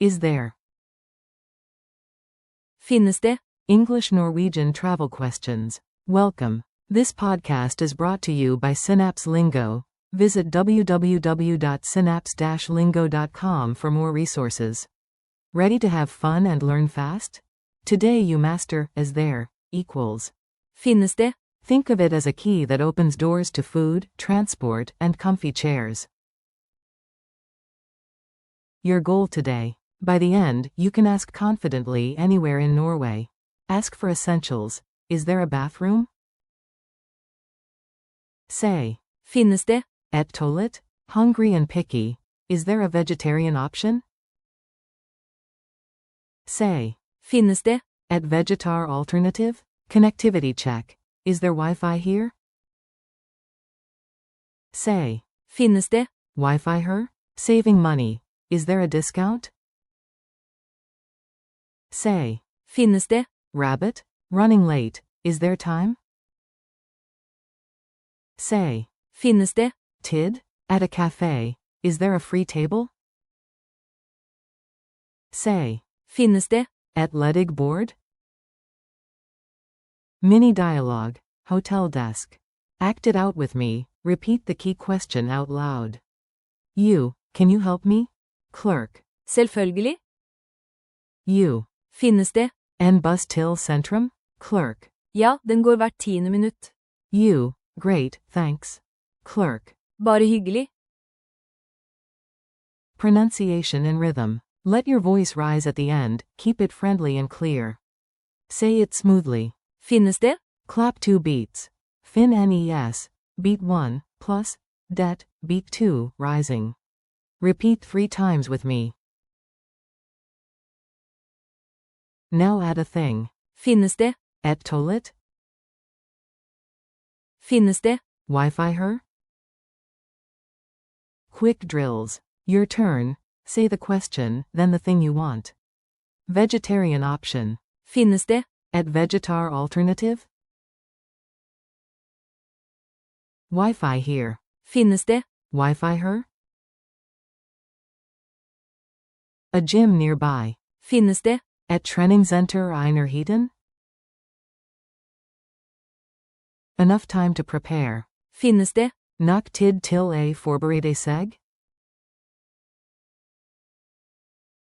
Is there? Finnes det? English-Norwegian travel questions. Welcome. This podcast is brought to you by Synapse Lingo. Visit www.synapse-lingo.com for more resources. Ready to have fun and learn fast? Today you master is there equals. Finnes det? Think of it as a key that opens doors to food, transport, and comfy chairs. Your goal today. By the end, you can ask confidently anywhere in Norway. Ask for essentials. Is there a bathroom? Say. Finnes det? Et toilet? Hungry and picky. Is there a vegetarian option? Say. Finnes det? Et vegetar alternative? Connectivity check. Is there Wi-Fi here? Say. Finnes det? Wi-Fi her? Saving money. Is there a discount? Say. Finnes det? Rabbit? Running late. Is there time? Say. Finnes det? Tid? At a cafe. Is there a free table? Say. Finnes det? Et ledig board? Mini dialogue. Hotel desk. Act it out with me. Repeat the key question out loud. You. Can you help me? Clerk. Selvfølgelig. You. Finnes det? En buss til sentrum? Clerk. Ja, den går hvert 10. minutt. You. Great, thanks. Clerk. Bare hyggelig. Pronunciation and rhythm. Let your voice rise at the end, keep it friendly and clear. Say it smoothly. Finnes det? Clap 2 beats. Fin nes. Beat 1, plus, det, beat 2, rising. Repeat 3 times with me. Now add a thing. Finnes det? Et toilet? Finnes det? Wi-Fi her? Quick drills. Your turn. Say the question, then the thing you want. Vegetarian option. Finnes det? Et vegetar alternative? Wi-Fi here. Finnes det? Wi-Fi her? A gym nearby. Finnes det? Et treningssenter i nærheten? Enough time to prepare. Finnes det? Nok tid til a forberede seg?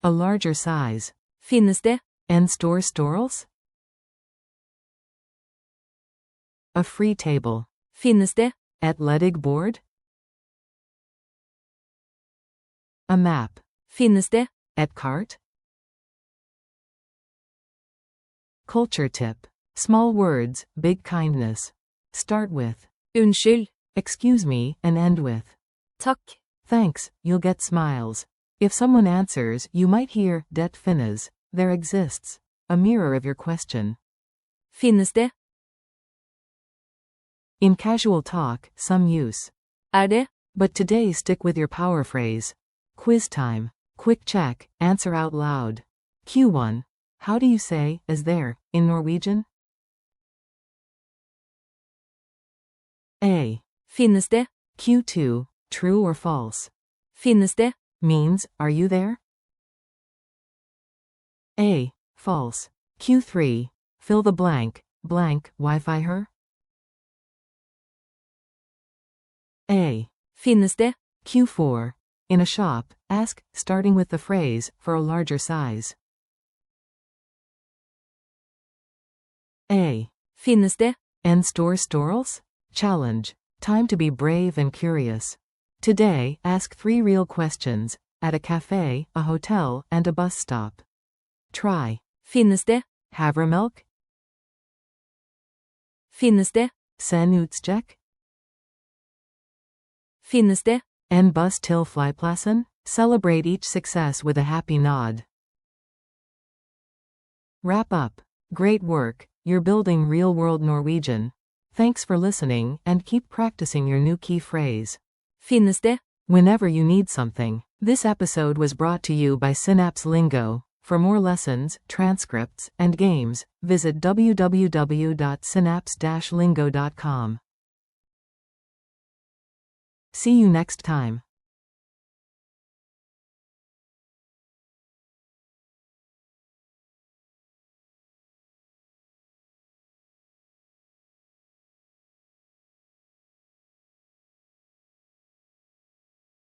A larger size. Finnes det? En stor størrelse? A free table. Finnes det? Et ledig board? A map. Finnes det? Et kart? Culture tip. Small words, big kindness. Start with. Unnskyld. Excuse me, and end with. Takk. Thanks, you'll get smiles. If someone answers, you might hear, det finnes. There exists. A mirror of your question. Finnes det? In casual talk, some use. Det? But today stick with your power phrase. Quiz time. Quick check, answer out loud. Q1. How do you say, is there, in Norwegian? A. Finnes det? Q2. True or false? Finnes det? Means, are you there? A. False. Q3. Fill the blank, Wi-Fi her? A. Finnes det? Q4. In a shop, ask, starting with the phrase, for a larger size. A. Finnes det? En stor størrelse? Challenge. Time to be brave and curious. Today, ask 3 real questions, at a cafe, a hotel, and a bus stop. Try. Finnes det? Havremilk? Finnes det? Senutskjekk? Finnes det? En buss til flyplassen? Celebrate each success with a happy nod. Wrap up. Great work, you're building real-world Norwegian. Thanks for listening, and keep practicing your new key phrase. Finnes det? Whenever you need something. This episode was brought to you by Synapse Lingo. For more lessons, transcripts, and games, visit www.synapse-lingo.com. See you next time.